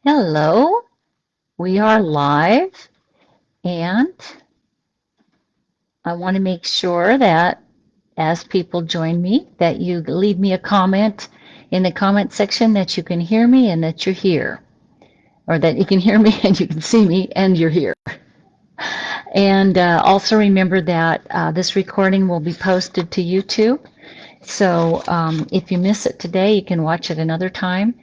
Hello, we are live, and I want to make sure that as people join me, that you leave me a comment in the comment section that you can hear me and that you're here, or that you can hear me and you can see me and you're here. And also remember that this recording will be posted to YouTube. So if you miss it today, you can watch it another time.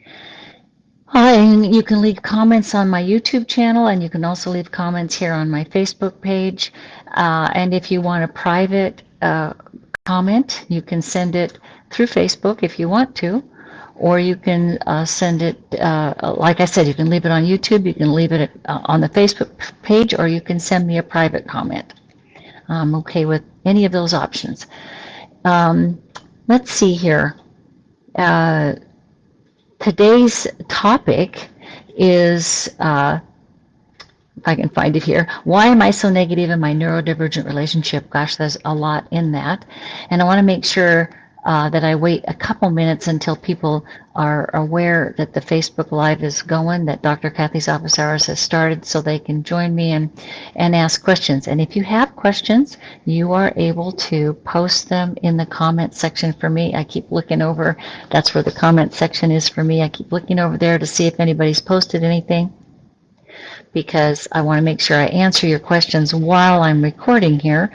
And you can leave comments on my YouTube channel, and you can also leave comments here on my Facebook page. And if you want a private comment, you can send it through Facebook if you want to, or you can send it, like I said, you can leave it on YouTube, you can leave it on the Facebook page, or you can send me a private comment. I'm okay with any of those options. Let's see here. Today's topic is, if I can find it here, why am I so negative in my neurodivergent relationship? Gosh, there's a lot in that. And I want to make sure that I wait a couple minutes until people are aware that the Facebook Live is going, that Dr. Kathy's Office Hours has started, so they can join me and ask questions. And if you have questions, you are able to post them in the comment section for me. I keep looking over. That's where the comment section is for me. I keep looking over there to see if anybody's posted anything, because I want to make sure I answer your questions while I'm recording here.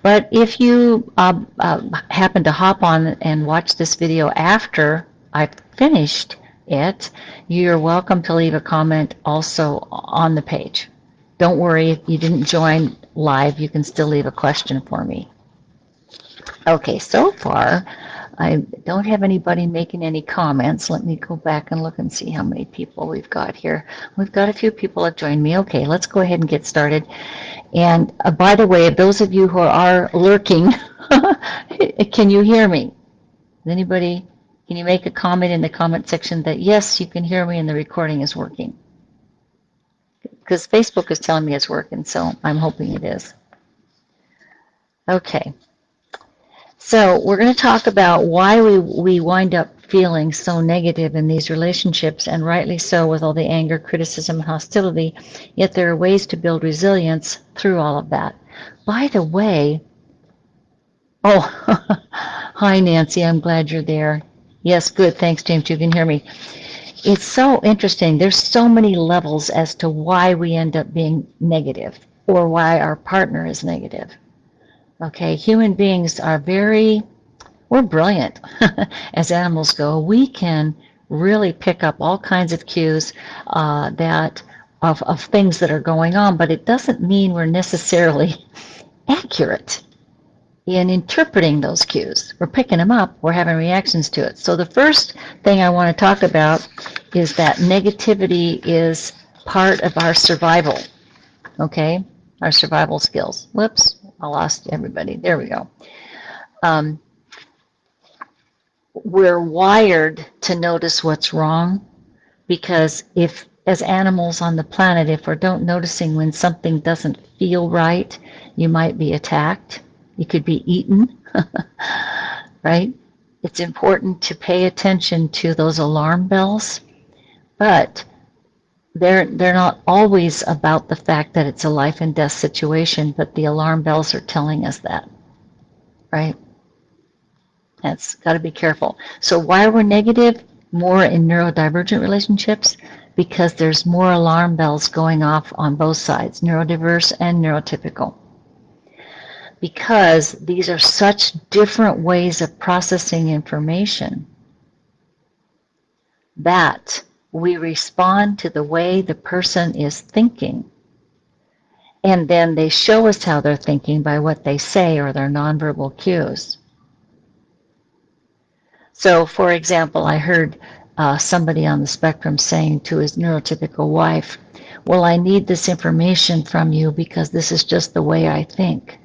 But if you happen to hop on and watch this video after I've finished it, you're welcome to leave a comment also on the page. Don't worry, if you didn't join live, you can still leave a question for me. Okay, so far, I don't have anybody making any comments. Let me go back and look and see how many people we've got here. We've got a few people that joined me. Okay, let's go ahead and get started. And by the way, those of you who are lurking, can you hear me? Anybody, can you make a comment in the comment section that yes, you can hear me and the recording is working? Because Facebook is telling me it's working, so I'm hoping it is. Okay. So we're going to talk about why we wind up feeling so negative in these relationships, and rightly so, with all the anger, criticism, hostility, yet there are ways to build resilience through all of that. By the way, oh, hi Nancy, I'm glad you're there. Yes, good, thanks James, you can hear me. It's so interesting. There's so many levels as to why we end up being negative, or why our partner is negative. Okay, human beings are we're brilliant as animals go. We can really pick up all kinds of cues of things that are going on, but it doesn't mean we're necessarily accurate in interpreting those cues. We're picking them up, we're having reactions to it. So the first thing I want to talk about is that negativity is part of our survival, okay? Our survival skills. Whoops, I lost everybody. There we go. We're wired to notice what's wrong, because if, as animals on the planet, if we don't noticing when something doesn't feel right, you might be attacked. You could be eaten, right? It's important to pay attention to those alarm bells, but they're not always about the fact that it's a life and death situation, but the alarm bells are telling us that, right? That's got to be careful. So why we're negative more in neurodivergent relationships? Because there's more alarm bells going off on both sides, neurodiverse and neurotypical. Because these are such different ways of processing information that we respond to the way the person is thinking. And then they show us how they're thinking by what they say or their nonverbal cues. So, for example, I heard somebody on the spectrum saying to his neurotypical wife, well, I need this information from you because this is just the way I think.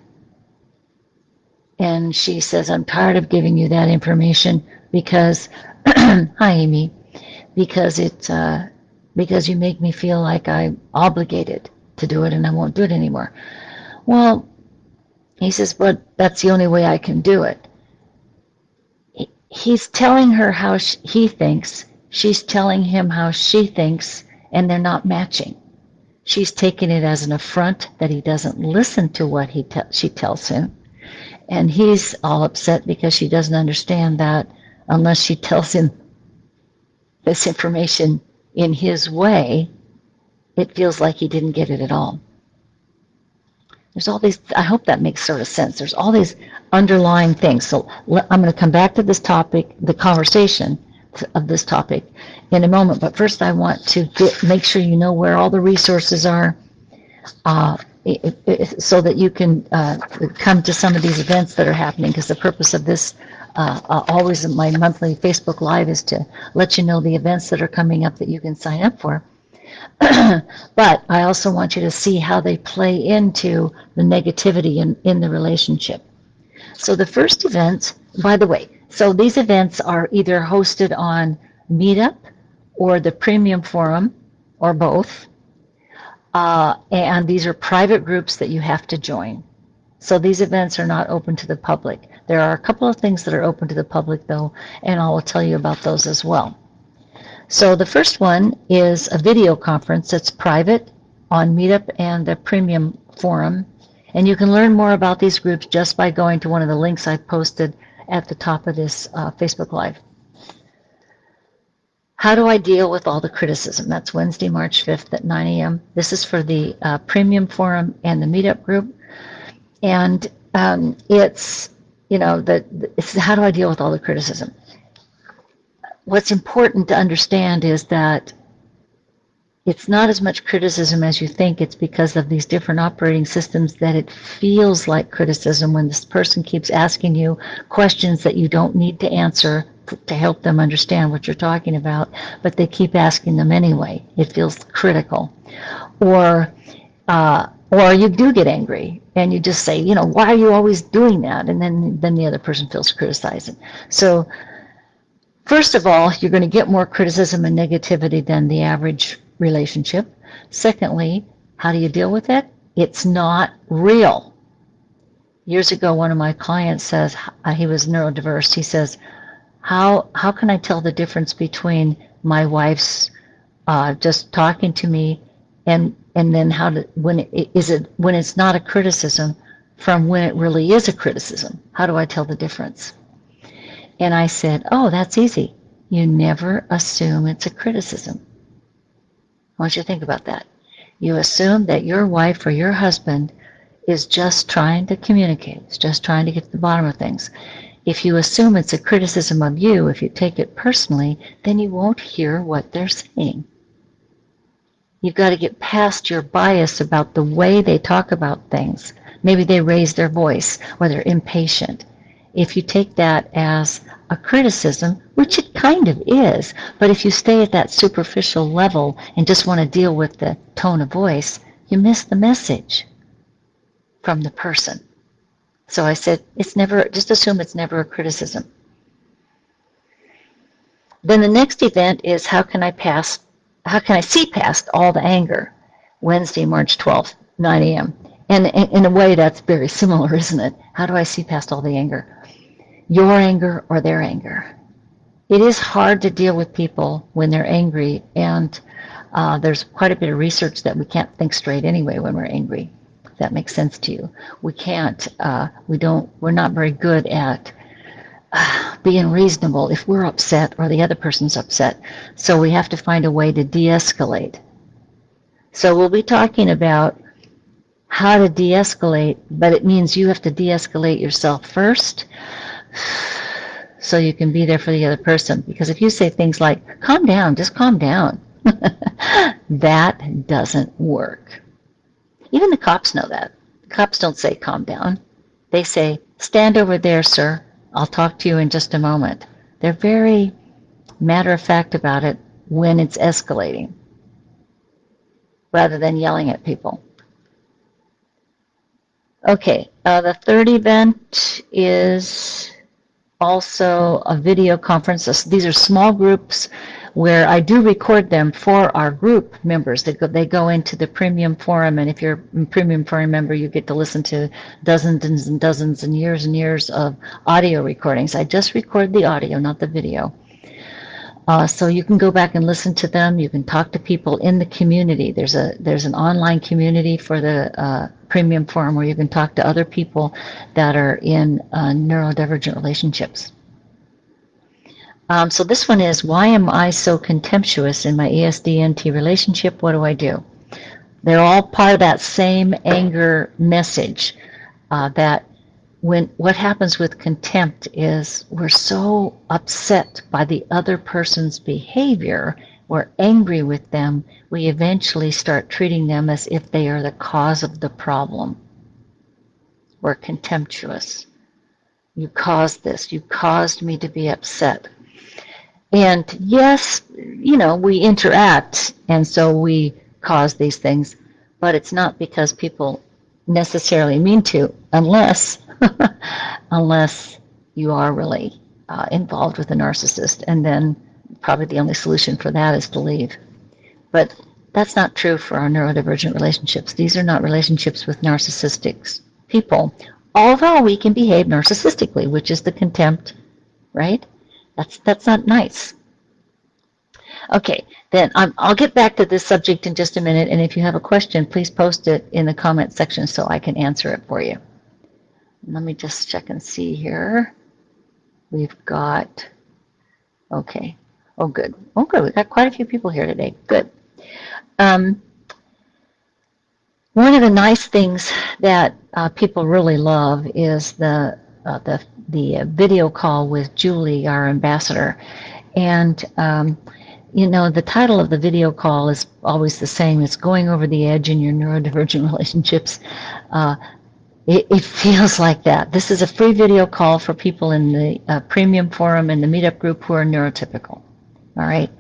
And she says, I'm tired of giving you that information because, hi Amy, because because you make me feel like I'm obligated to do it and I won't do it anymore. Well, he says, but that's the only way I can do it. He's telling her how he thinks, she's telling him how she thinks, and they're not matching. She's taking it as an affront that he doesn't listen to what she tells him, and he's all upset because she doesn't understand that unless she tells him this information in his way, it feels like he didn't get it at all. There's all these, I hope that makes sort of sense. There's all these underlying things. So I'm going to come back to this topic, the conversation of this topic in a moment. But first I want to make sure you know where all the resources are so that you can come to some of these events that are happening, because the purpose of this always in my monthly Facebook Live is to let you know the events that are coming up that you can sign up for. But I also want you to see how they play into the negativity in the relationship. So the first event, by the way, so these events are either hosted on Meetup or the Premium Forum or both. And these are private groups that you have to join. So these events are not open to the public. There are a couple of things that are open to the public, though, and I will tell you about those as well. So the first one is a video conference that's private on Meetup and the Premium Forum. And you can learn more about these groups just by going to one of the links I've posted at the top of this Facebook Live. How do I deal with all the criticism? That's Wednesday, March 5th at 9 a.m. This is for the Premium Forum and the Meetup group. And it's, it's how do I deal with all the criticism? What's important to understand is that it's not as much criticism as you think. It's because of these different operating systems that it feels like criticism when this person keeps asking you questions that you don't need to answer to help them understand what you're talking about, but they keep asking them anyway. It feels critical. Or you do get angry and you just say, why are you always doing that? And then the other person feels criticized. So first of all, you're going to get more criticism and negativity than the average relationship. Secondly, how do you deal with it? It's not real. Years ago, one of my clients says, he was neurodiverse, he says, how can I tell the difference between my wife's just talking to me and then when it's not a criticism from when it really is a criticism? How do I tell the difference? And I said, oh, that's easy. You never assume it's a criticism. I want you to think about that. You assume that your wife or your husband is just trying to communicate, is just trying to get to the bottom of things. If you assume it's a criticism of you, if you take it personally, then you won't hear what they're saying. You've got to get past your bias about the way they talk about things. Maybe they raise their voice or they're impatient. If you take that as a criticism, which it kind of is, but if you stay at that superficial level and just want to deal with the tone of voice, you miss the message from the person. So I said, just assume it's never a criticism. Then the next event is how can I see past all the anger? Wednesday, March 12th, 9 a.m. And in a way that's very similar, isn't it? How do I see past all the anger? Your anger or their anger. It is hard to deal with people when they're angry, and there's quite a bit of research that we can't think straight anyway when we're angry. If that makes sense to you. We can't, we're not very good at being reasonable if we're upset or the other person's upset. So we have to find a way to de-escalate. So we'll be talking about how to de-escalate, but it means you have to de-escalate yourself first so you can be there for the other person. Because if you say things like, calm down, just calm down, that doesn't work. Even the cops know that. Cops don't say calm down. They say, stand over there, sir. I'll talk to you in just a moment. They're very matter-of-fact about it when it's escalating, rather than yelling at people. Okay, the third event is also a video conference. These are small groups where I do record them for our group members. They go into the Premium Forum, and if you're a Premium Forum member, you get to listen to dozens and dozens and years of audio recordings. I just record the audio, not the video. So you can go back and listen to them. You can talk to people in the community. There's an online community for the Premium Forum where you can talk to other people that are in neurodivergent relationships. So this one is, why am I so contemptuous in my ESD-NT relationship? What do I do? They're all part of that same anger message that what happens with contempt is we're so upset by the other person's behavior, we're angry with them, we eventually start treating them as if they are the cause of the problem. We're contemptuous. You caused this. You caused me to be upset. And yes, we interact, and so we cause these things, but it's not because people necessarily mean to, unless you are really involved with a narcissist, and then probably the only solution for that is to leave. But that's not true for our neurodivergent relationships. These are not relationships with narcissistic people, although we can behave narcissistically, which is the contempt, right? That's not nice. Okay, then I'll get back to this subject in just a minute, and if you have a question, please post it in the comment section so I can answer it for you. Let me just check and see here. We've got, okay. Oh, good. Oh, good. We've got quite a few people here today. Good. One of the nice things that people really love is the video call with Julie, our ambassador. And, the title of the video call is always the same. It's going over the edge in your neurodivergent relationships. It feels like that. This is a free video call for people in the Premium Forum and the Meetup group who are neurotypical. All right.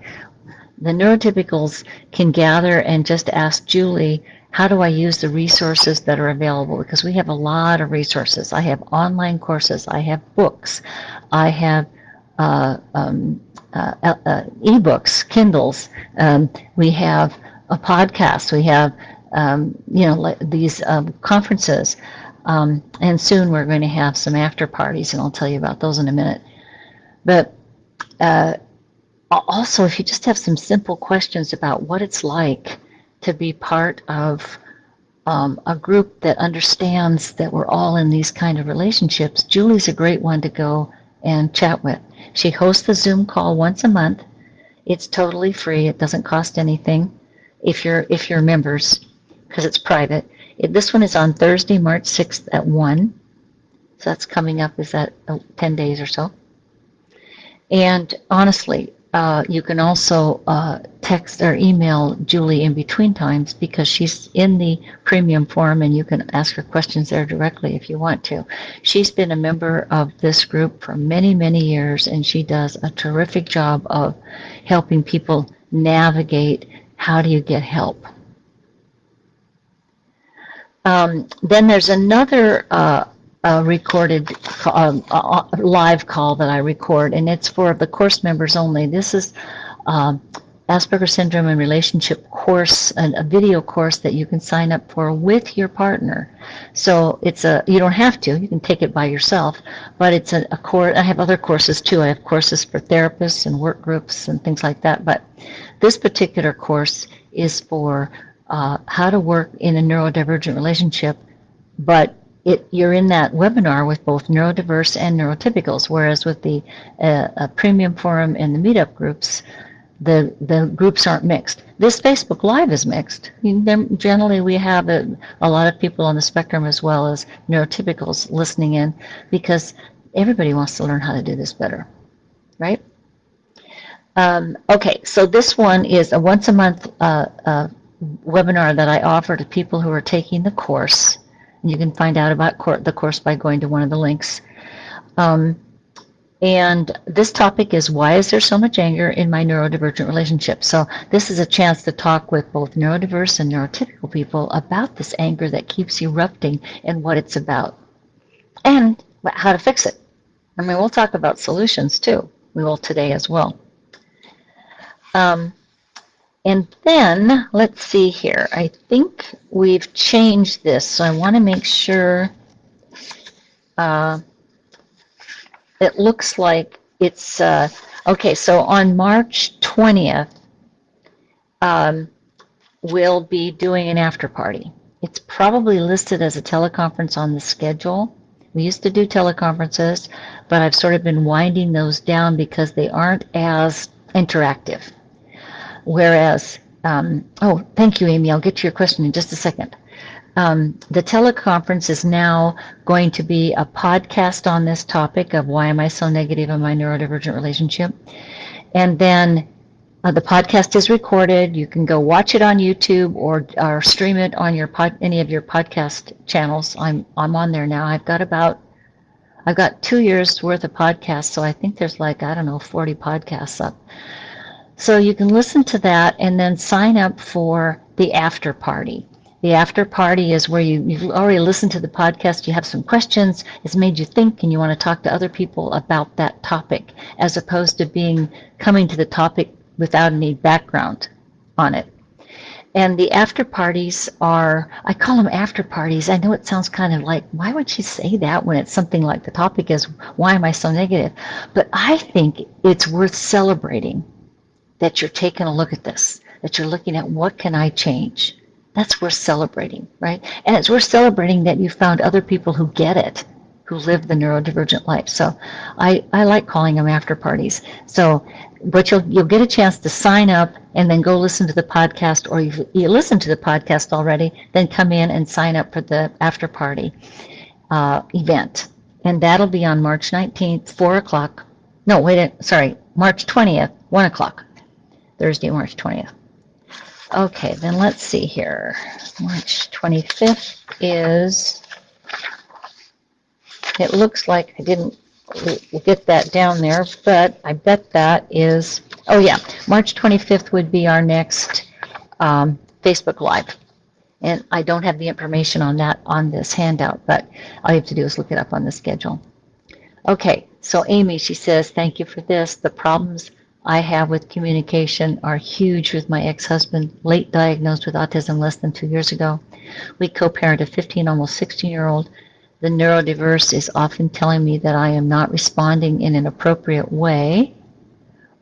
The neurotypicals can gather and just ask Julie, how do I use the resources that are available? Because we have a lot of resources. I have online courses. I have books. I have ebooks, Kindles. We have a podcast. We have, these conferences. And soon we're going to have some after parties, and I'll tell you about those in a minute. But also, if you just have some simple questions about what it's like to be part of a group that understands that we're all in these kind of relationships, Julie's a great one to go and chat with. She hosts the Zoom call once a month. It's totally free. It doesn't cost anything if you're members, because it's private. This one is on Thursday, March 6th at 1. So that's coming up, is that 10 days or so. And honestly, you can also text or email Julie in between times, because she's in the Premium Forum and you can ask her questions there directly if you want to. She's been a member of this group for many, many years, and she does a terrific job of helping people navigate how do you get help. Then there's another recorded live call that I record, and it's for the course members only. This is Asperger's Syndrome and Relationship course, a video course that you can sign up for with your partner. So you don't have to, you can take it by yourself, but it's a course. I have other courses too. I have courses for therapists and work groups and things like that, but this particular course is for how to work in a neurodivergent relationship, but you're in that webinar with both neurodiverse and neurotypicals, whereas with the Premium Forum and the Meetup groups, the groups aren't mixed. This Facebook Live is mixed. Generally, we have a lot of people on the spectrum as well as neurotypicals listening in, because everybody wants to learn how to do this better, right? Okay, so this one is a once-a-month webinar that I offer to people who are taking the course. You can find out about the course by going to one of the links. And this topic is, why is there so much anger in my neurodivergent relationship? So this is a chance to talk with both neurodiverse and neurotypical people about this anger that keeps erupting and what it's about, and how to fix it. I mean, we'll talk about solutions too. We will today as well. And then, let's see here. I think we've changed this, so I want to make sure it looks like it's, Okay, so on March 20th, um, we'll be doing an after party. It's probably listed as a teleconference on the schedule. We used to do teleconferences, but I've sort of been winding those down because they aren't as interactive. Whereas, oh, thank you, Amy. I'll get to your question in just a second. The teleconference is now going to be a podcast on this topic of why am I so negative in my neurodivergent relationship. And then the podcast is recorded. You can go watch it on YouTube or stream it on your any of your podcast channels. I'm on there now. I've got 2 years worth of podcasts, so I think there's like, I don't know, 40 podcasts up. So you can listen to that and then sign up for the after party. The after party is where you've already listened to the podcast, you have some questions, it's made you think, and you want to talk to other people about that topic, as opposed to coming to the topic without any background on it. And the after parties I call them after parties. I know it sounds kind of like, why would she say that when it's something like the topic is, why am I so negative? But I think it's worth celebrating that you're taking a look at this, that you're looking at what can I change. That's worth celebrating, right? And it's worth celebrating that you found other people who get it, who live the neurodivergent life. So I like calling them after parties. So, but you'll get a chance to sign up and then go listen to the podcast, or you listen to the podcast already, then come in and sign up for the after party event. And that'll be on March 19th, 4 o'clock. No, March 20th, 1 o'clock. Thursday, March 20th. Okay, then let's see here. March 25th is, it looks like I didn't get that down there, but I bet that is, oh yeah, March 25th would be our next Facebook Live. And I don't have the information on that on this handout, but all you have to do is look it up on the schedule. Okay, so Amy, she says, thank you for this. The problems I have with communication are huge with my ex-husband, late diagnosed with autism less than 2 years ago. We co-parent a 15, almost 16-year-old. The neurodiverse is often telling me that I am not responding in an appropriate way,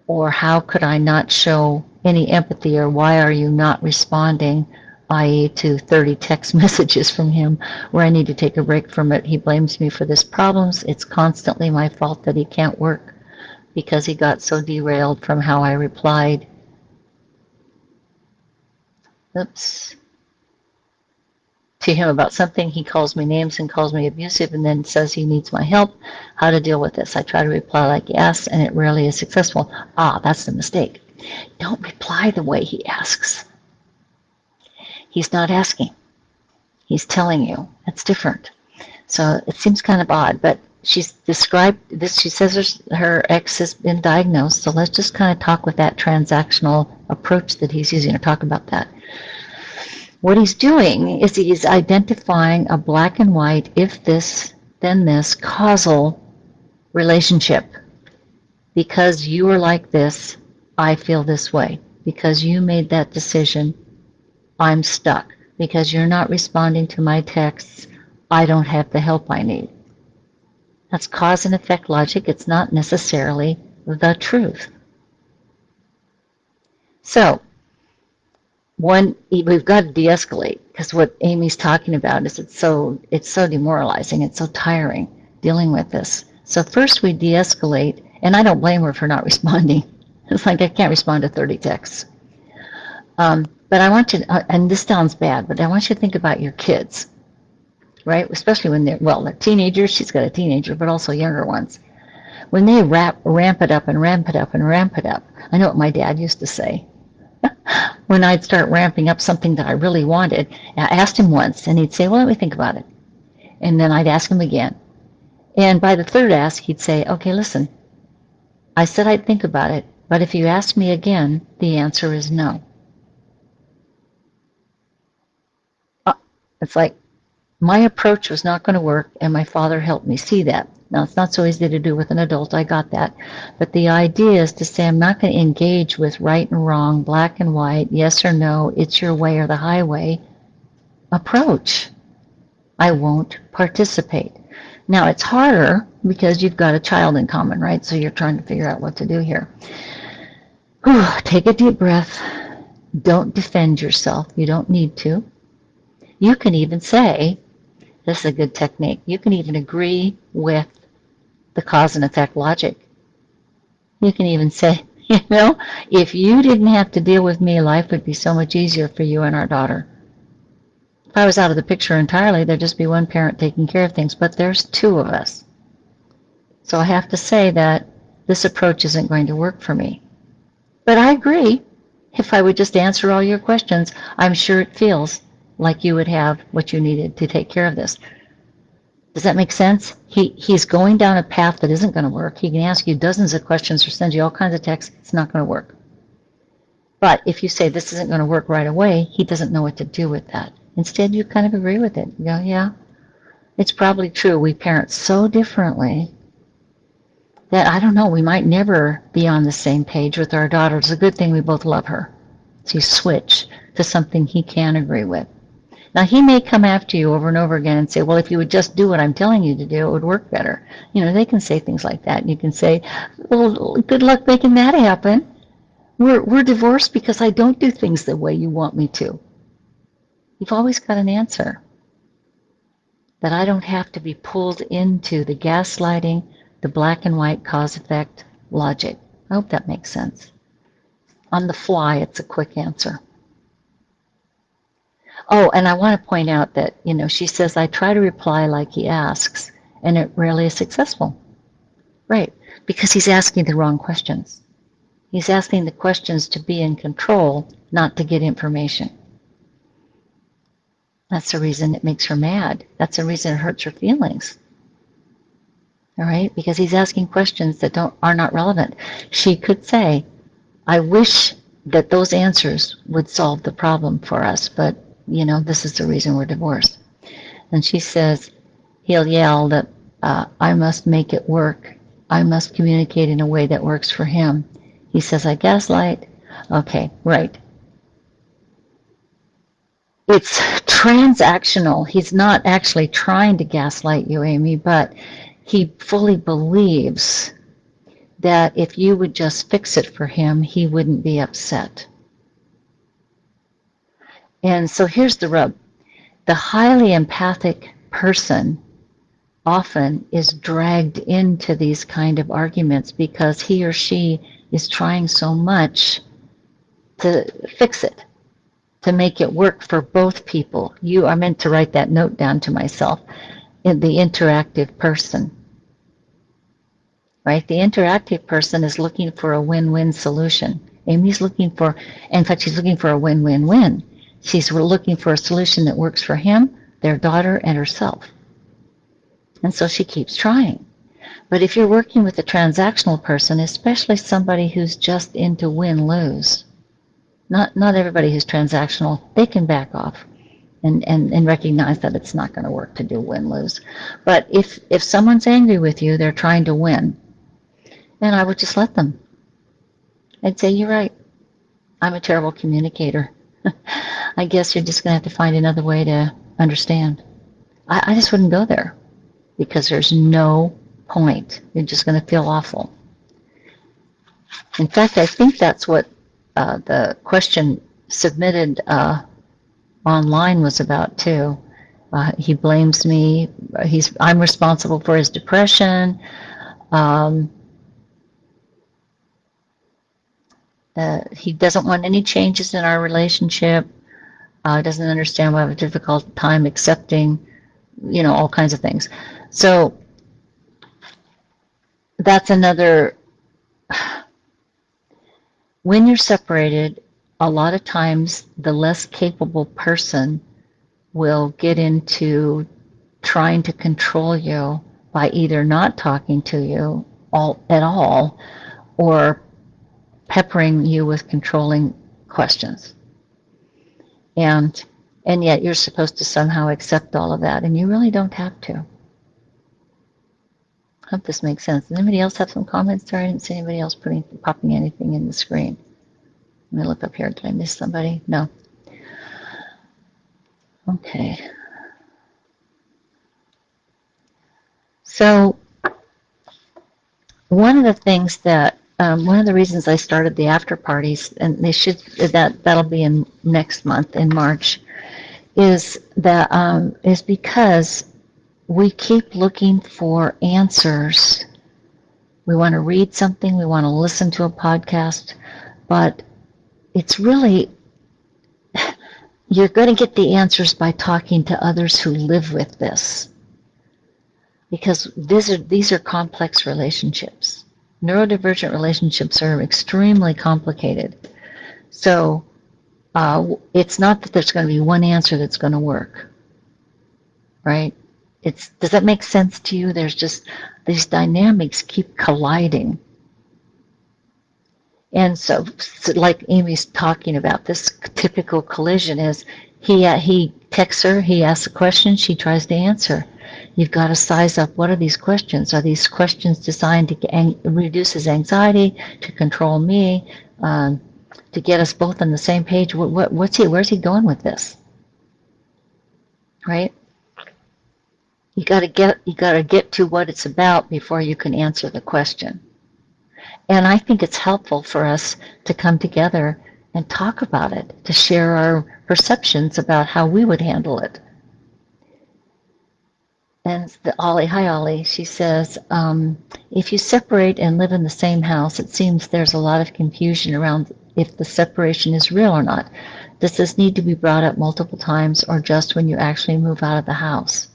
or how could I not show any empathy, or why are you not responding, i.e. to 30 text messages from him where I need to take a break from it. He blames me for this problems. It's constantly my fault that he can't work, because he got so derailed from how I replied. To him about something. He calls me names and calls me abusive and then says he needs my help. How to deal with this? I try to reply like yes, and it rarely is successful. That's the mistake. Don't reply the way he asks. He's not asking. He's telling you. That's different. So it seems kind of odd, but she's described this. She says her ex has been diagnosed, so let's just kind of talk with that transactional approach that he's using to talk about that. What he's doing is he's identifying a black and white, if this, then this, causal relationship. Because you are like this, I feel this way. Because you made that decision, I'm stuck. Because you're not responding to my texts, I don't have the help I need. That's cause and effect logic. It's not necessarily the truth. So, we've got to de-escalate, because what Amy's talking about is it's so demoralizing, it's so tiring dealing with this. So first we de-escalate, and I don't blame her for not responding. It's like I can't respond to 30 texts. But I want you, and this sounds bad, but I want you to think about your kids. Right? Especially when they're teenagers. She's got a teenager, but also younger ones. When they ramp it up and ramp it up and ramp it up. I know what my dad used to say. When I'd start ramping up something that I really wanted, I asked him once, and he'd say, well, let me think about it. And then I'd ask him again. And by the third ask, he'd say, okay, listen, I said I'd think about it, but if you ask me again, the answer is no. It's like, my approach was not going to work, and my father helped me see that. Now, it's not so easy to do with an adult, I got that. But the idea is to say I'm not going to engage with right and wrong, black and white, yes or no, it's your way or the highway approach. I won't participate. Now, it's harder because you've got a child in common, right? So you're trying to figure out what to do here. Whew, take a deep breath. Don't defend yourself. You don't need to. You can even say, this is a good technique, you can even agree with the cause and effect logic. You can even say, if you didn't have to deal with me, life would be so much easier for you and our daughter. If I was out of the picture entirely, there'd just be one parent taking care of things, but there's two of us. So I have to say that this approach isn't going to work for me. But I agree. If I would just answer all your questions, I'm sure it feels like you would have what you needed to take care of this. Does that make sense? He's going down a path that isn't going to work. He can ask you dozens of questions or send you all kinds of texts. It's not going to work. But if you say this isn't going to work right away, he doesn't know what to do with that. Instead, you kind of agree with it. You go, yeah, it's probably true. We parent so differently that, I don't know, we might never be on the same page with our daughter. It's a good thing we both love her. So you switch to something he can agree with. Now, he may come after you over and over again and say, well, if you would just do what I'm telling you to do, it would work better. They can say things like that. And you can say, well, good luck making that happen. We're divorced because I don't do things the way you want me to. You've always got an answer. That I don't have to be pulled into the gaslighting, the black and white cause-effect logic. I hope that makes sense. On the fly, it's a quick answer. Oh, and I want to point out that, she says, I try to reply like he asks, and it rarely is successful. Right, because he's asking the wrong questions. He's asking the questions to be in control, not to get information. That's the reason it makes her mad. That's the reason it hurts her feelings. All right, because he's asking questions that are not relevant. She could say, I wish that those answers would solve the problem for us, but this is the reason we're divorced. And she says, he'll yell that I must make it work. I must communicate in a way that works for him. He says, I gaslight. Okay, right. It's transactional. He's not actually trying to gaslight you, Amy, but he fully believes that if you would just fix it for him, he wouldn't be upset. And so here's the rub. The highly empathic person often is dragged into these kind of arguments because he or she is trying so much to fix it, to make it work for both people. I meant to write that note down to myself, in the interactive person. Right? The interactive person is looking for a win-win solution. Amy's looking for, in fact, she's looking for a win-win-win. She's looking for a solution that works for him, their daughter, and herself. And so she keeps trying. But if you're working with a transactional person, especially somebody who's just into win-lose, not everybody who's transactional, they can back off and recognize that it's not going to work to do win-lose. But if someone's angry with you, they're trying to win, then I would just let them. I'd say, you're right. I'm a terrible communicator. I guess you're just going to have to find another way to understand. I just wouldn't go there because there's no point. You're just going to feel awful. In fact, I think that's what the question submitted online was about too. He blames me. I'm responsible for his depression. He doesn't want any changes in our relationship. Doesn't understand why I have a difficult time accepting, all kinds of things. So that's another. When you're separated, a lot of times the less capable person will get into trying to control you by either not talking to you at all or peppering you with controlling questions. And yet you're supposed to somehow accept all of that, and you really don't have to. I hope this makes sense. Does anybody else have some comments there? I didn't see anybody else popping anything in the screen. Let me look up here. Did I miss somebody? No. Okay. So one of the things that one of the reasons I started the after parties, and that'll be in next month in March, is because we keep looking for answers. We want to read something, we want to listen to a podcast, but it's really, you're going to get the answers by talking to others who live with this, because these are complex relationships. Neurodivergent relationships are extremely complicated. So it's not that there's going to be one answer that's going to work, right? Does that make sense to you? There's just these dynamics keep colliding. And so like Amy's talking about, this typical collision is he texts her, he asks a question, she tries to answer. You've got to size up, what are these questions? Are these questions designed to reduce his anxiety, to control me, to get us both on the same page? Where's he going with this? Right? You got to get to what it's about before you can answer the question. And I think it's helpful for us to come together and talk about it, to share our perceptions about how we would handle it. And hi Ollie, she says, if you separate and live in the same house, it seems there's a lot of confusion around if the separation is real or not. Does this need to be brought up multiple times, or just when you actually move out of the house?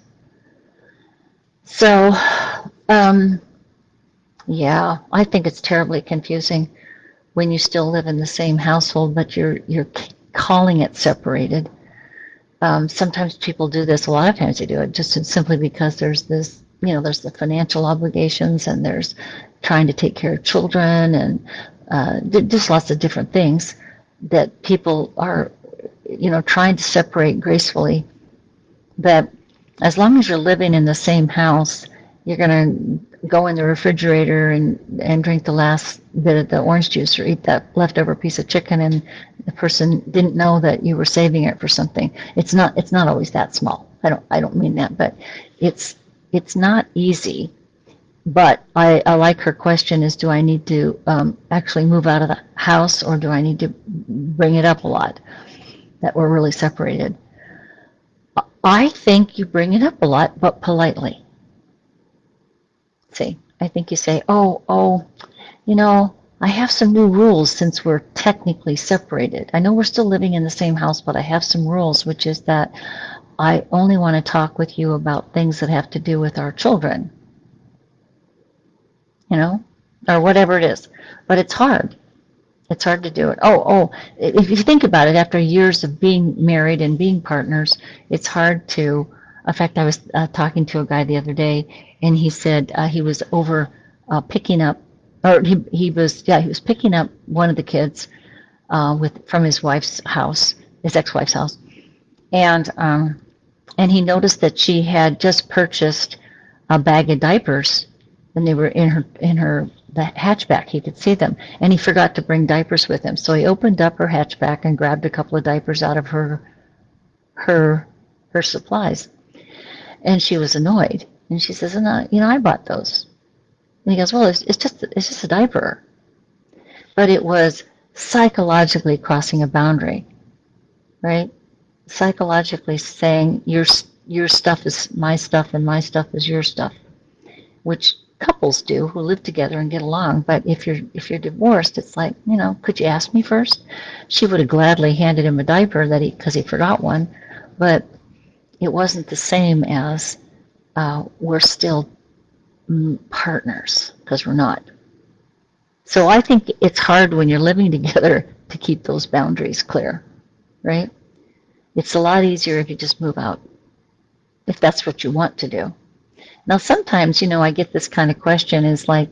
So, yeah, I think it's terribly confusing when you still live in the same household, but you're calling it separated. Sometimes people do this. A lot of times they do it just simply because there's this, there's the financial obligations, and there's trying to take care of children, and just lots of different things that people are, trying to separate gracefully. But as long as you're living in the same house, you're going to go in the refrigerator and drink the last bit of the orange juice, or eat that leftover piece of chicken, and the person didn't know that you were saving it for something. It's not always that small. I don't mean that, but it's not easy. But I like her question is, do I need to actually move out of the house, or do I need to bring it up a lot that we're really separated? I think you bring it up a lot, but politely. See, I think you say, oh, I have some new rules since we're technically separated. I know we're still living in the same house, but I have some rules, which is that I only want to talk with you about things that have to do with our children, or whatever it is. But it's hard. It's hard to do it. If you think about it, after years of being married and being partners, it's hard to, in fact, I was talking to a guy the other day, and he said he was over picking up, or he was picking up one of the kids from his wife's house, his ex-wife's house, and he noticed that she had just purchased a bag of diapers, and they were in the hatchback. He could see them, and he forgot to bring diapers with him. So he opened up her hatchback and grabbed a couple of diapers out of her supplies, and she was annoyed. And she says, I bought those. And he goes, well, it's just a diaper. But it was psychologically crossing a boundary, right? Psychologically saying your stuff is my stuff and my stuff is your stuff, which couples do who live together and get along. But if you're divorced, it's like, could you ask me first? She would have gladly handed him a diaper because he forgot one, but it wasn't the same as we're still partners, because we're not. So I think it's hard when you're living together to keep those boundaries clear, right? It's a lot easier if you just move out, if that's what you want to do. Now, sometimes, I get this kind of question is like,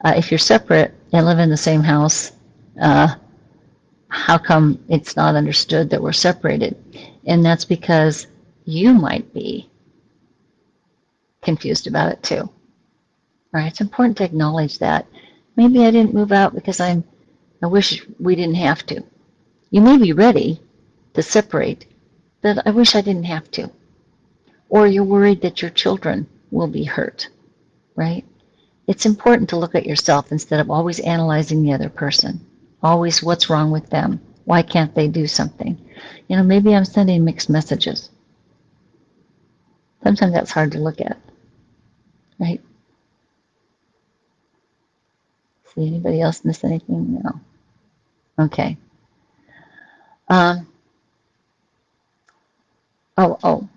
if you're separate and live in the same house, how come it's not understood that we're separated? And that's because you might be confused about it too. Right? It's important to acknowledge that. Maybe I didn't move out because I wish we didn't have to. You may be ready to separate, but I wish I didn't have to. Or you're worried that your children will be hurt, right? It's important to look at yourself instead of always analyzing the other person. Always what's wrong with them? Why can't they do something? Maybe I'm sending mixed messages. Sometimes that's hard to look at, right? See anybody else miss anything? No. Okay. Um, oh.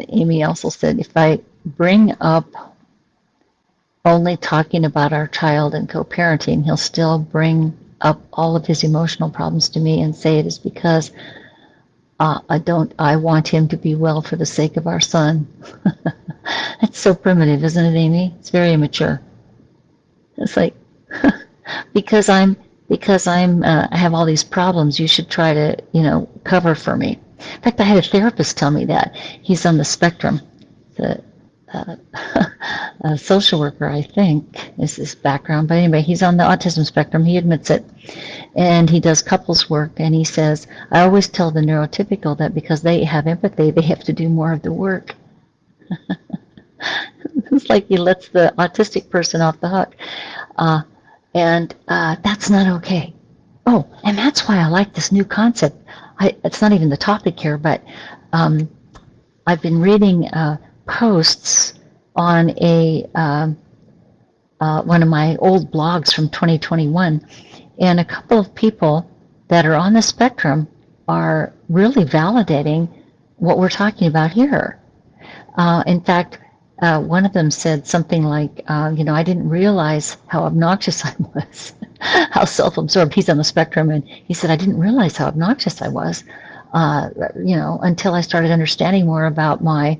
Amy also said if I bring up only talking about our child and co-parenting, he'll still bring up all of his emotional problems to me and say it is because I want him to be well for the sake of our son. It's so primitive, isn't it, Amy? It's very immature. It's like, because I have all these problems, you should try to, cover for me. In fact, I had a therapist tell me that. He's on the spectrum. The a social worker, I think, is his background. But anyway, he's on the autism spectrum. He admits it. And he does couples work. And he says, I always tell the neurotypical that because they have empathy, they have to do more of the work. It's like he lets the autistic person off the hook. And that's not okay. Oh, and that's why I like this new concept. It's not even the topic here, but I've been reading posts on one of my old blogs from 2021, and a couple of people that are on the spectrum are really validating what we're talking about here. In fact, one of them said something like, I didn't realize how obnoxious I was, how self-absorbed. He's on the spectrum, and he said, I didn't realize how obnoxious I was, until I started understanding more about my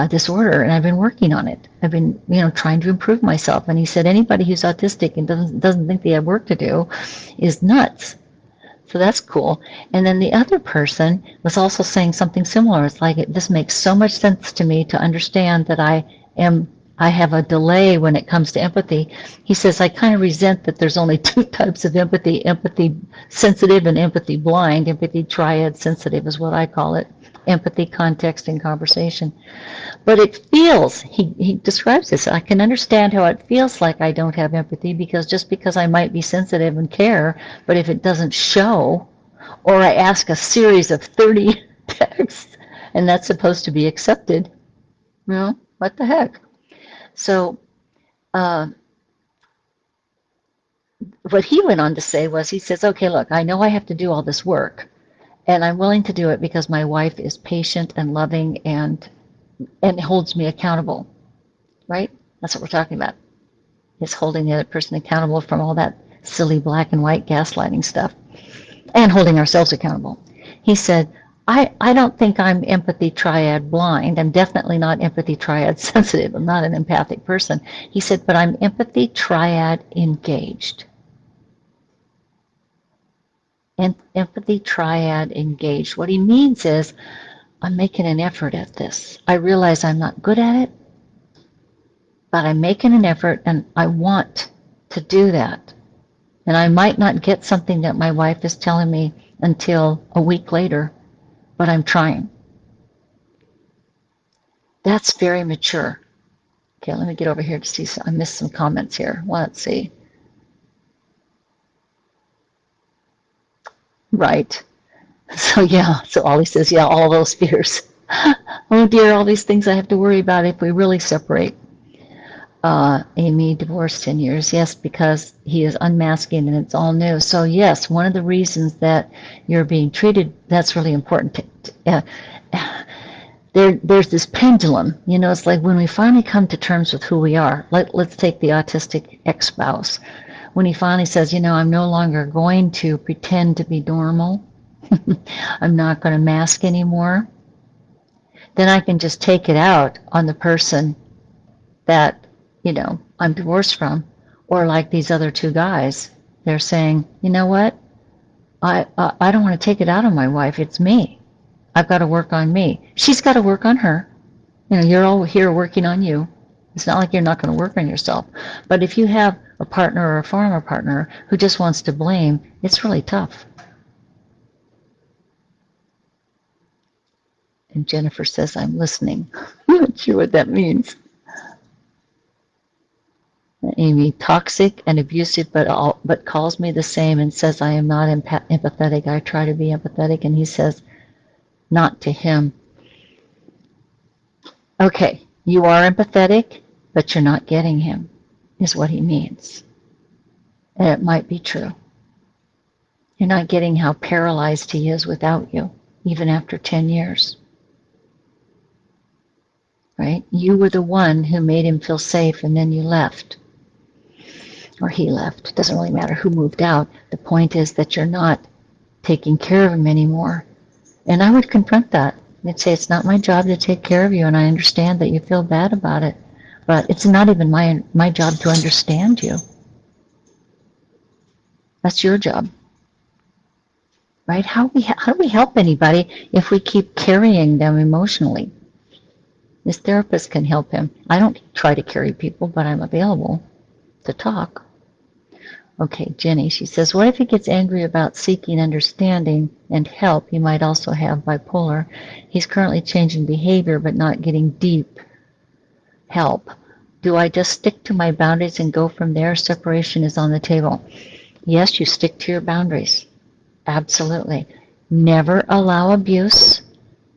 disorder, and I've been working on it. I've been, trying to improve myself. And he said, anybody who's autistic and doesn't think they have work to do is nuts. So that's cool. And then the other person was also saying something similar. It's like, this makes so much sense to me to understand that I have a delay when it comes to empathy. He says, I kind of resent that there's only two types of empathy sensitive and empathy blind. Empathy triad sensitive is what I call it. Empathy, context, and conversation. But it feels, he describes this, I can understand how it feels like I don't have empathy because I might be sensitive and care, but if it doesn't show, or I ask a series of 30 texts and that's supposed to be accepted, what the heck? So what he went on to say was, he says, okay, look, I know I have to do all this work, and I'm willing to do it because my wife is patient and loving and holds me accountable, right? That's what we're talking about. Is holding the other person accountable from all that silly black and white gaslighting stuff, and holding ourselves accountable. He said, I don't think I'm empathy triad blind. I'm definitely not empathy triad sensitive. I'm not an empathic person. He said, but I'm empathy triad engaged. And empathy triad engaged. What he means is, I'm making an effort at this. I realize I'm not good at it, but I'm making an effort and I want to do that. And I might not get something that my wife is telling me until a week later, but I'm trying. That's very mature. Okay, let me get over here to see. I missed some comments here. Well, let's see. Right. So yeah, so Ollie says, yeah, all those fears. Oh dear, all these things I have to worry about if we really separate. Amy, divorced 10 years. Yes, because he is unmasking and it's all new. So yes, one of the reasons that you're being treated, that's really important. There's this pendulum. It's like when we finally come to terms with who we are. Let's take the autistic ex-spouse. When he finally says, I'm no longer going to pretend to be normal. I'm not going to mask anymore. Then I can just take it out on the person that I'm divorced from, or like these other two guys, they're saying, you know what, I don't want to take it out on my wife. It's me. I've got to work on me. She's got to work on her. You're all here working on you. It's not like you're not going to work on yourself. But if you have a partner or a former partner who just wants to blame, it's really tough. And Jennifer says, I'm listening. I'm not sure what that means. Amy, toxic and abusive, but calls me the same and says I am not empathetic. I try to be empathetic, and he says not to him. Okay, you are empathetic, but you're not getting him, is what he means. And it might be true. You're not getting how paralyzed he is without you, even after 10 years. Right? You were the one who made him feel safe, and then you left. Or he left. It doesn't really matter who moved out. The point is that you're not taking care of him anymore. And I would confront that. I'd say, it's not my job to take care of you, and I understand that you feel bad about it. But it's not even my job to understand you. That's your job. Right? How do we help anybody if we keep carrying them emotionally? This therapist can help him. I don't try to carry people, but I'm available to talk. Okay, Jenny, she says, what if he gets angry about seeking understanding and help? He might also have bipolar. He's currently changing behavior but not getting deep help. Do I just stick to my boundaries and go from there? Separation is on the table. Yes, you stick to your boundaries. Absolutely. Never allow abuse.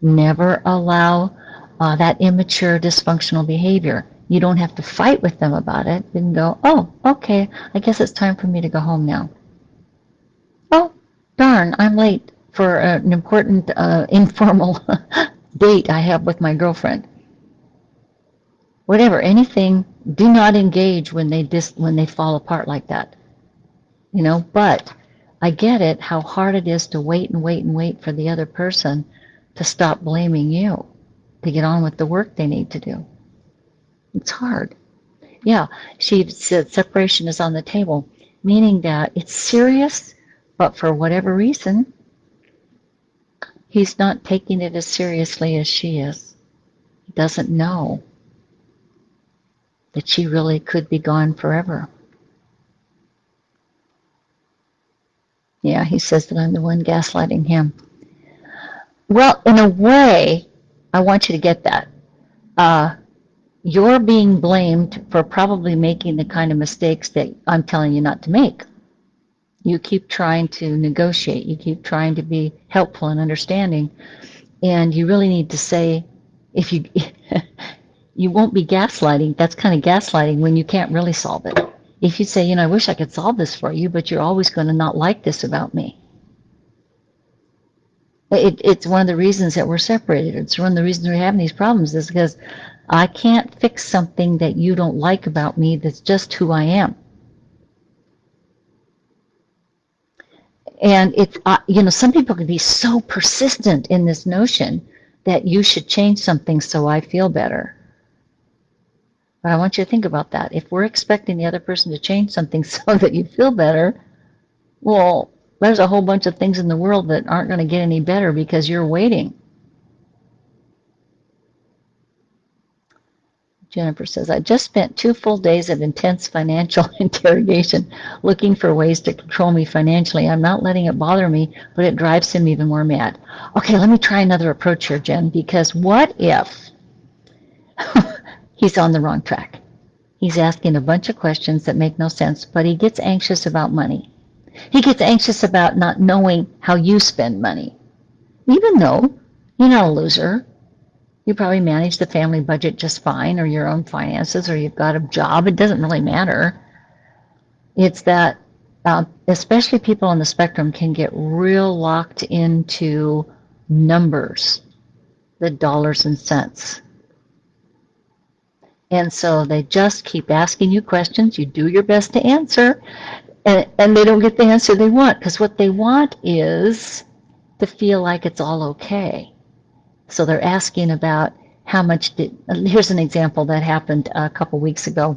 Never allow that immature, dysfunctional behavior. You don't have to fight with them about it. You can go, oh, okay, I guess it's time for me to go home now. Oh, darn, I'm late for an important informal date I have with my girlfriend. Whatever, anything, do not engage when they fall apart like that. You know, but I get it, how hard it is to wait and wait and wait for the other person to stop blaming you, to get on with the work they need to do. It's hard. Yeah, she said separation is on the table, meaning that it's serious, but for whatever reason, he's not taking it as seriously as she is. He doesn't know that she really could be gone forever. Yeah, he says that I'm the one gaslighting him. Well, in a way, I want you to get that. You're being blamed for probably making the kind of mistakes that I'm telling you not to make. You keep trying to negotiate. You keep trying to be helpful and understanding. And you really need to say, if you you won't be gaslighting. That's kind of gaslighting when you can't really solve it. If you say, I wish I could solve this for you, but you're always going to not like this about me. It's one of the reasons that we're separated. It's one of the reasons we're having these problems is because I can't fix something that you don't like about me that's just who I am. And it's, some people can be so persistent in this notion that you should change something so I feel better. But I want you to think about that. If we're expecting the other person to change something so that you feel better, well, there's a whole bunch of things in the world that aren't going to get any better because you're waiting. Jennifer says, I just spent 2 full days of intense financial interrogation looking for ways to control me financially. I'm not letting it bother me, but it drives him even more mad. Okay, let me try another approach here, Jen, because what if he's on the wrong track? He's asking a bunch of questions that make no sense, but he gets anxious about money. He gets anxious about not knowing how you spend money, even though you're not a loser. You probably manage the family budget just fine, or your own finances, or you've got a job. It doesn't really matter. It's that especially people on the spectrum can get real locked into numbers, the dollars and cents. And so they just keep asking you questions. You do your best to answer, and they don't get the answer they want, because what they want is to feel like it's all okay. So they're asking about how much here's an example that happened a couple weeks ago.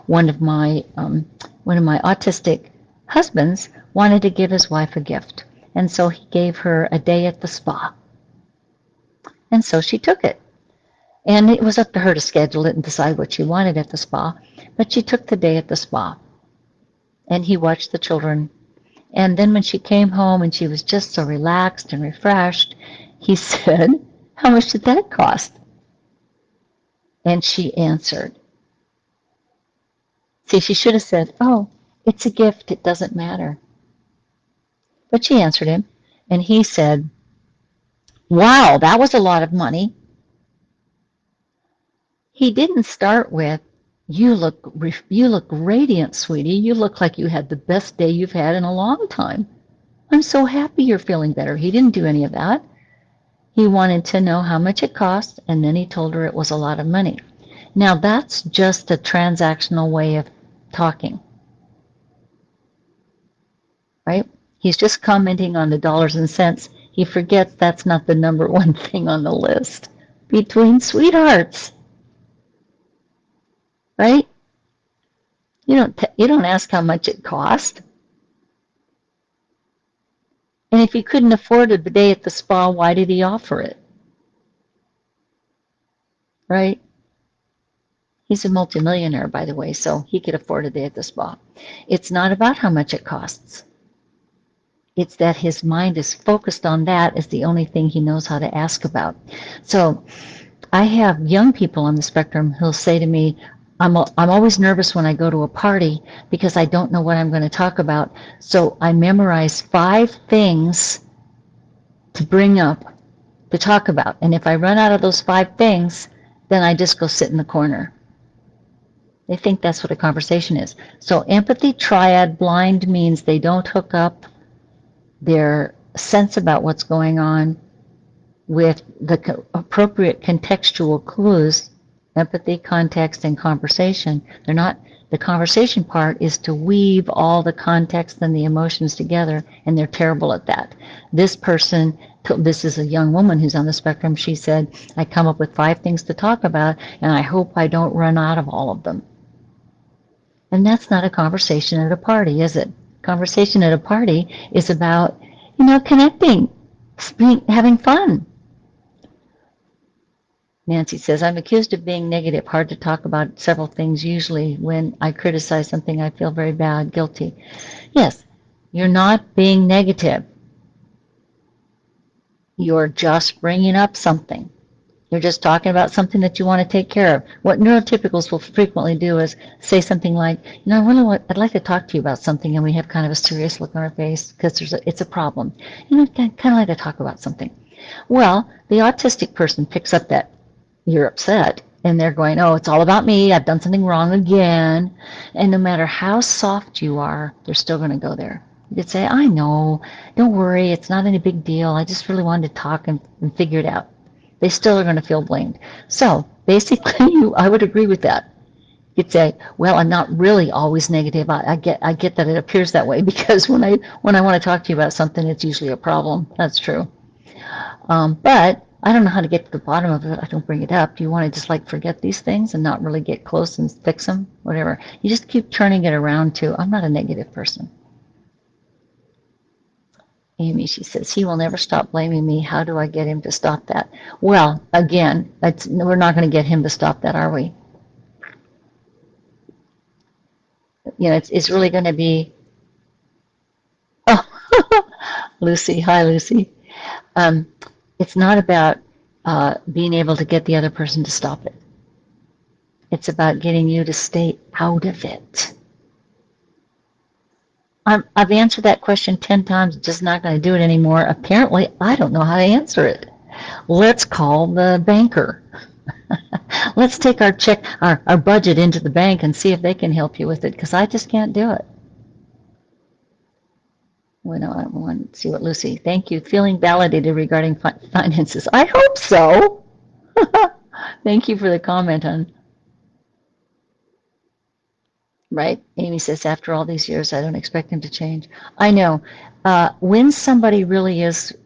One of my autistic husbands wanted to give his wife a gift, and so he gave her a day at the spa. And so she took it. And it was up to her to schedule it and decide what she wanted at the spa, but she took the day at the spa. And he watched the children. And then when she came home and she was just so relaxed and refreshed, he said, how much did that cost? And she answered See, she should have said, oh, it's a gift, it doesn't matter. But she answered him, and he said, wow, that was a lot of money. He didn't start with, you look radiant, sweetie. You look like you had the best day you've had in a long time. I'm so happy you're feeling better. He didn't do any of that. He wanted to know how much it cost, and then he told her it was a lot of money. Now, that's just a transactional way of talking, right? He's just commenting on the dollars and cents. He forgets that's not the number one thing on the list. Between sweethearts, right? You don't ask how much it cost. And if he couldn't afford a day at the spa, why did he offer it? Right? He's a multimillionaire, by the way, so he could afford a day at the spa. It's not about how much it costs. It's that his mind is focused on that as the only thing he knows how to ask about. So I have young people on the spectrum who'll say to me, I'm always nervous when I go to a party because I don't know what I'm going to talk about. So I memorize 5 things to bring up, to talk about. And if I run out of those 5 things, then I just go sit in the corner. They think that's what a conversation is. So empathy triad blind means they don't hook up their sense about what's going on with the appropriate contextual clues, empathy, context, and conversation. They're not, the conversation part is to weave all the context and the emotions together, and they're terrible at that. This person, this is a young woman who's on the spectrum, she said, I come up with 5 things to talk about, and I hope I don't run out of all of them. And that's not a conversation at a party, is it? Conversation at a party is about, connecting, having fun. Nancy says, I'm accused of being negative, hard to talk about several things. Usually when I criticize something, I feel very bad, guilty. Yes, you're not being negative. You're just bringing up something. You're just talking about something that you want to take care of. What neurotypicals will frequently do is say something like, I'd like to talk to you about something, and we have kind of a serious look on our face because it's a problem. I'd kind of like to talk about something. Well, the autistic person picks up that you're upset, and they're going, oh, it's all about me. I've done something wrong again. And no matter how soft you are, they're still going to go there. You could say, I know, don't worry, it's not any big deal. I just really wanted to talk and figure it out. They still are going to feel blamed. So basically, I would agree with that. You'd say, well, I'm not really always negative. I get that it appears that way because when I want to talk to you about something, it's usually a problem. That's true. But I don't know how to get to the bottom of it. I don't bring it up. Do you want to just forget these things and not really get close and fix them? Whatever. You just keep turning it around to, I'm not a negative person. Amy, she says, he will never stop blaming me. How do I get him to stop that? Well, again, we're not going to get him to stop that, are we? It's really going to be, oh, Lucy, hi, Lucy. It's not about being able to get the other person to stop it. It's about getting you to stay out of it. I've answered that question 10 times, just not going to do it anymore. Apparently, I don't know how to answer it. Let's call the banker. Let's take our budget into the bank and see if they can help you with it, because I just can't do it. Well, no, I want to see what Lucy, thank you. Feeling validated regarding finances. I hope so. Thank you for the comment on. Right? Amy says, after all these years, I don't expect him to change. I know. When somebody really is,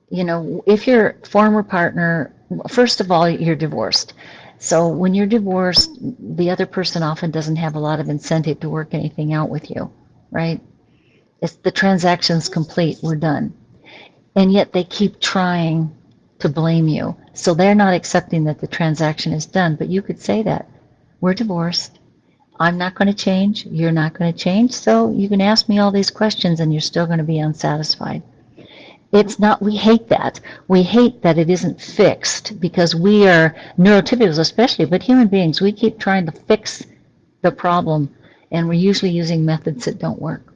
if your former partner, first of all, you're divorced. So when you're divorced, the other person often doesn't have a lot of incentive to work anything out with you, right? The transaction's complete, we're done. And yet they keep trying to blame you. So they're not accepting that the transaction is done, but you could say that. We're divorced. I'm not going to change. You're not going to change. So you can ask me all these questions and you're still going to be unsatisfied. It's not, we hate that. We hate that it isn't fixed because we are neurotypicals especially, but human beings, we keep trying to fix the problem, and we're usually using methods that don't work.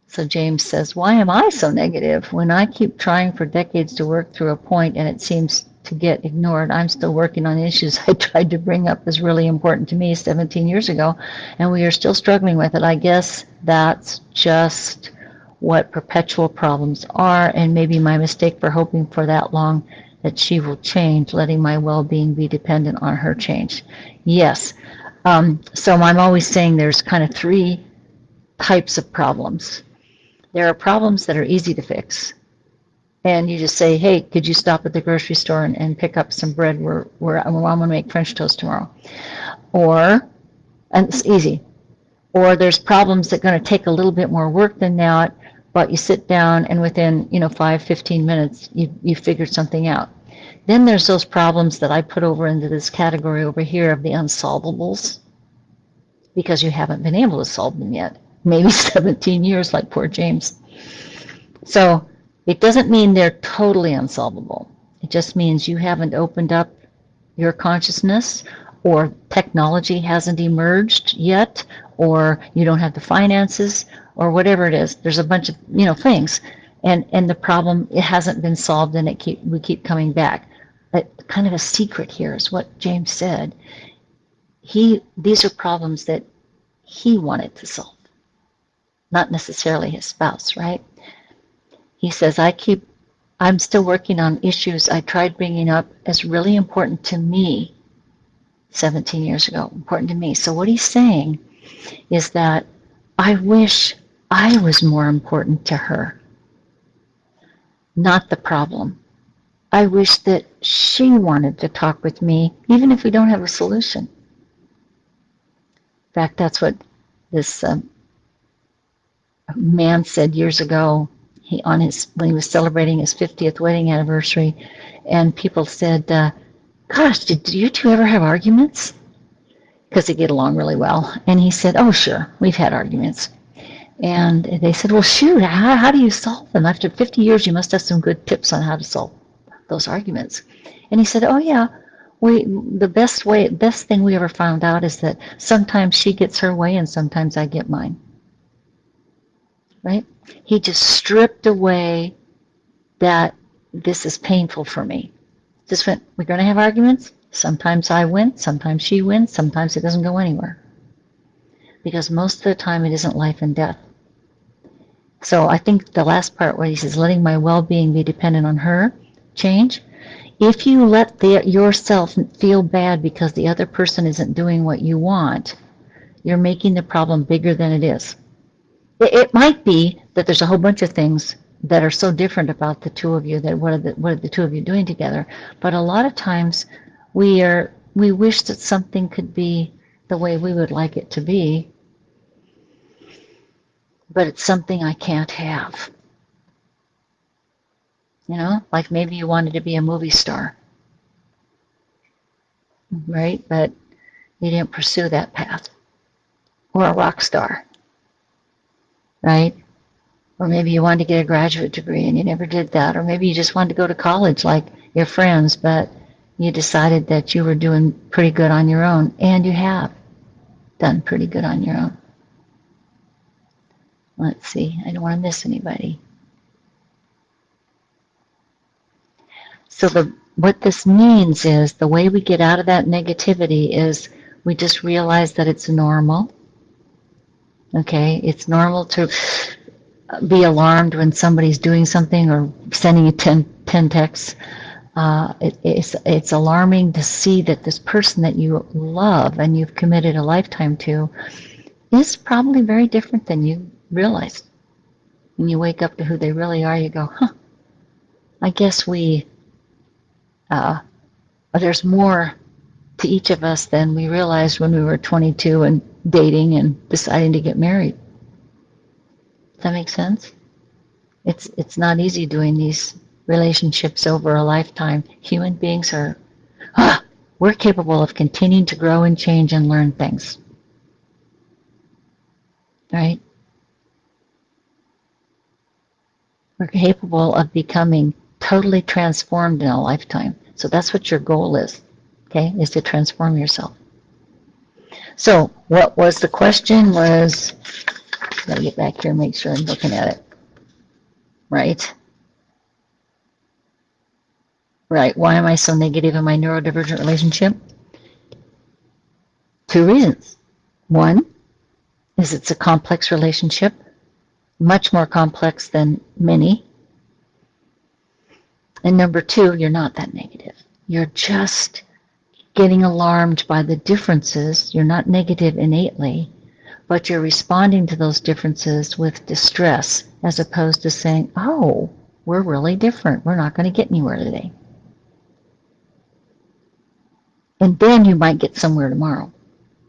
So James says, why am I so negative? When I keep trying for decades to work through a point and it seems to get ignored, I'm still working on issues I tried to bring up as really important to me 17 years ago, and we are still struggling with it. I guess that's just what perpetual problems are, and maybe my mistake for hoping for that long that she will change, letting my well-being be dependent on her change. Yes. So I'm always saying there's kind of three types of problems. There are problems that are easy to fix. And you just say, hey, could you stop at the grocery store and pick up some bread? I'm going to make French toast tomorrow. And it's easy. Or there's problems that are going to take a little bit more work than that, but you sit down and within 5-15 minutes, you figured something out. Then there's those problems that I put over into this category over here of the unsolvables, because you haven't been able to solve them yet. Maybe 17 years, like poor James. So it doesn't mean they're totally unsolvable. It just means you haven't opened up your consciousness, or technology hasn't emerged yet, or you don't have the finances, or whatever it is. There's a bunch of things, and the problem, it hasn't been solved, and we keep coming back. But kind of a secret here is what James said. These are problems that he wanted to solve, not necessarily his spouse, right? He says, I'm still working on issues I tried bringing up as really important to me 17 years ago, important to me. So what he's saying is that I wish I was more important to her, not the problem. I wish that she wanted to talk with me, even if we don't have a solution. In fact, that's what this man said years ago. When he was celebrating his 50th wedding anniversary, and people said, gosh, did you two ever have arguments? Because they get along really well. And he said, oh, sure, we've had arguments. And they said, well, shoot, how do you solve them? After 50 years, you must have some good tips on how to solve those arguments. And he said, oh, yeah, the best thing we ever found out is that sometimes she gets her way and sometimes I get mine. Right? He just stripped away that this is painful for me. Just went, we're going to have arguments. Sometimes I win, sometimes she wins, sometimes it doesn't go anywhere. Because most of the time it isn't life and death. So I think the last part where he says, letting my well-being be dependent on her change. If you let yourself feel bad because the other person isn't doing what you want, you're making the problem bigger than it is. It might be that there's a whole bunch of things that are so different about the two of you, that what are the two of you doing together. But a lot of times we wish that something could be the way we would like it to be, but it's something I can't have. Like maybe you wanted to be a movie star, right? But you didn't pursue that path. Or a rock star, right? Or maybe you wanted to get a graduate degree and you never did that. Or maybe you just wanted to go to college like your friends, but you decided that you were doing pretty good on your own. And you have done pretty good on your own. Let's see, I don't want to miss anybody. So what this means is the way we get out of that negativity is we just realize that it's normal. Okay, it's normal to be alarmed when somebody's doing something or sending you 10 texts. It's alarming to see that this person that you love and you've committed a lifetime to is probably very different than you realized. When you wake up to who they really are, you go, I guess there's more to each of us than we realized when we were 22 and dating and deciding to get married. Does that make sense? It's not easy doing these relationships over a lifetime. Human beings we're capable of continuing to grow and change and learn things. Right? We're capable of becoming totally transformed in a lifetime. So that's what your goal is, okay, is to transform yourself. So what was the question was, let me get back here and make sure I'm looking at it. Right. Right. Why am I so negative in my neurodivergent relationship? Two reasons. One is it's a complex relationship, much more complex than many. And number two, you're not that negative. You're just getting alarmed by the differences. You're not negative innately, but you're responding to those differences with distress as opposed to saying, oh, we're really different. We're not going to get anywhere today. And then you might get somewhere tomorrow.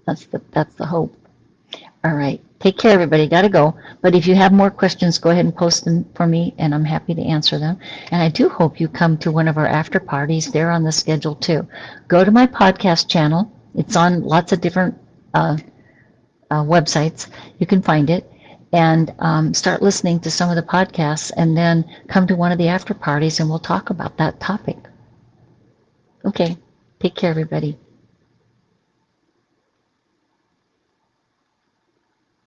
That's the hope. All right. Take care, everybody. Got to go. But if you have more questions, go ahead and post them for me, and I'm happy to answer them. And I do hope you come to one of our after parties. They're on the schedule, too. Go to my podcast channel. It's on lots of different websites. You can find it. And start listening to some of the podcasts, and then come to one of the after parties, and we'll talk about that topic. Okay. Take care, everybody.